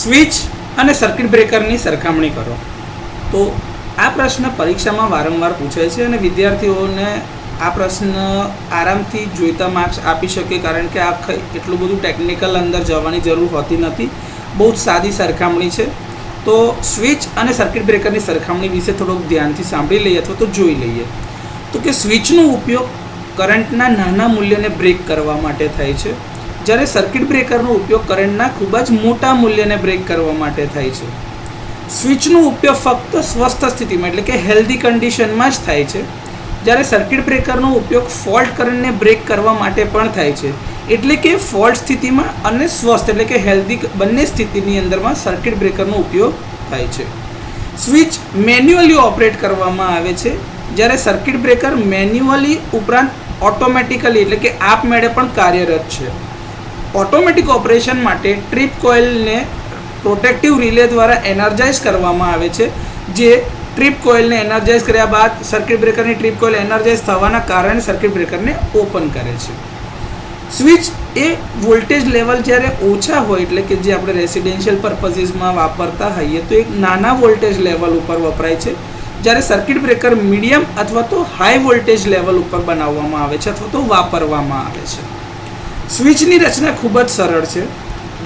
Switch અને circuit બ્રેકરની સરખામણી કરો. તો આ પ્રશ્ન પરીક્ષામાં વારંવાર પૂછાય છે અને વિદ્યાર્થીઓને આ પ્રશ્ન આરામથી જોઈતા માર્ક્સ આપી શકે, કારણ કે આ એટલું બધું ટેકનિકલ અંદર જવાની જરૂર હોતી નથી. બહુ જ સાદી સરખામણી છે. તો સ્વિચ અને સર્કિટ બ્રેકરની સરખામણી વિશે થોડુંક ધ્યાનથી સાંભળી લઈએ અથવા તો જોઈ લઈએ. તો કે સ્વિચનો ઉપયોગ કરંટના નાના મૂલ્યને બ્રેક કરવા માટે થાય છે, જ્યારે સર્કિટ બ્રેકરનો ઉપયોગ કરંટના ખૂબ જ મોટા મૂલ્યને બ્રેક કરવા માટે થાય છે. સ્વિચનો ઉપયોગ ફક્ત સ્વસ્થ સ્થિતિમાં એટલે કે હેલ્ધી કન્ડિશનમાં જ થાય છે, જ્યારે સર્કિટ બ્રેકરનો ઉપયોગ ફોલ્ટ કરંટને બ્રેક કરવા માટે પણ થાય છે. એટલે કે ફોલ્ટ સ્થિતિમાં અને સ્વસ્થ એટલે કે હેલ્ધી બંને સ્થિતિની અંદરમાં સર્કિટ બ્રેકરનો ઉપયોગ થાય છે. સ્વિચ મેન્યુઅલી ઓપરેટ કરવામાં આવે છે, જ્યારે સર્કિટ બ્રેકર મેન્યુઅલી ઉપરાંત ઓટોમેટિકલી એટલે કે આપમેળે પણ કાર્યરત છે. ઓટોમેટિક ઓપરેશન માટે ટ્રીપ કોઇલને પ્રોટેક્ટિવ રિલે દ્વારા એનર્જાઇઝ કરવામાં આવે છે, જે ટ્રીપ કોઇલને એનર્જાઇઝ કર્યા બાદ સર્કિટ બ્રેકરની ટ્રીપ કોઇલ એનર્જાઇઝ થવાના કારણે સર્કિટ બ્રેકરને ઓપન કરે છે. સ્વિચ એ વોલ્ટેજ લેવલ જ્યારે ઓછા હોય એટલે કે જે આપણે રેસિડેન્શિયલ પર્પઝીસમાં વાપરતા હોઈએ તો એક નાના વોલ્ટેજ લેવલ ઉપર વપરાય છે, જ્યારે સર્કિટ બ્રેકર મીડિયમ અથવા તો હાઈ વોલ્ટેજ લેવલ ઉપર બનાવવામાં આવે છે અથવા તો વાપરવામાં આવે છે. સ્વિચની રચના ખૂબ જ સરળ છે,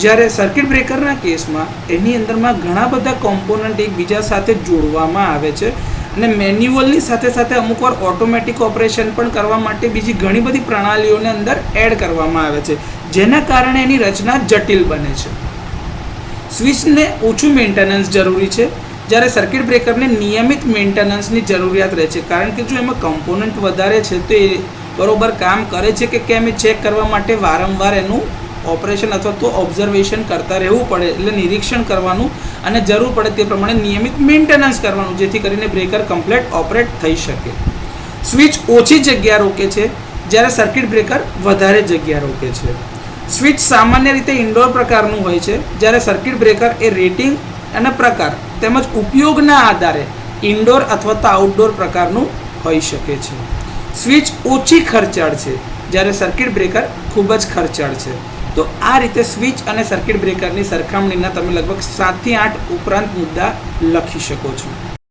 જ્યારે સર્કિટ બ્રેકરના કેસમાં એની અંદરમાં ઘણા બધા કોમ્પોનન્ટ એકબીજા સાથે જોડવામાં આવે છે અને મેન્યુઅલની સાથે સાથે અમુકવાર ઓટોમેટિક ઓપરેશન પણ કરવા માટે બીજી ઘણી બધી પ્રણાલીઓને અંદર એડ કરવામાં આવે છે, જેના કારણે એની રચના જટિલ બને છે. સ્વિચને ઓછું મેન્ટેનન્સ જરૂરી છે, જ્યારે સર્કિટ બ્રેકરને નિયમિત મેન્ટેનન્સની જરૂરિયાત રહે છે, કારણ કે જો એમાં કમ્પોનન્ટ વધારે છે તો એ બરોબર કામ કરે છે કે કેમ એ ચેક કરવા માટે વારંવાર એનું ઓપરેશન અથવા તો ઓબ્ઝર્વેશન કરતા રહેવું પડે, એટલે નિરીક્ષણ કરવાનું અને જરૂર પડે તે પ્રમાણે નિયમિત મેન્ટેનન્સ કરવાનું, જેથી કરીને બ્રેકર કમ્પ્લીટ ઓપરેટ થઈ શકે. સ્વિચ ઓછી જગ્યા રોકે છે, જ્યારે સર્કિટ બ્રેકર વધારે જગ્યા રોકે છે. સ્વિચ સામાન્ય રીતે ઇન્ડોર પ્રકારનું હોય છે, જ્યારે સર્કિટ બ્રેકર એ રેટિંગ અને પ્રકાર તેમજ ઉપયોગના આધારે ઇન્ડોર અથવા તો આઉટડોર પ્રકારનું હોઈ શકે છે. સ્વિચ ઓછી ખર્ચાળ છે, જ્યારે સર્કિટ બ્રેકર ખૂબ જ ખર્ચાળ છે. તો આ રીતે સ્વિચ અને સર્કિટ બ્રેકરની સરખામણીના તમે લગભગ 7 થી 8 ઉપરાંત મુદ્દા લખી શકો છો.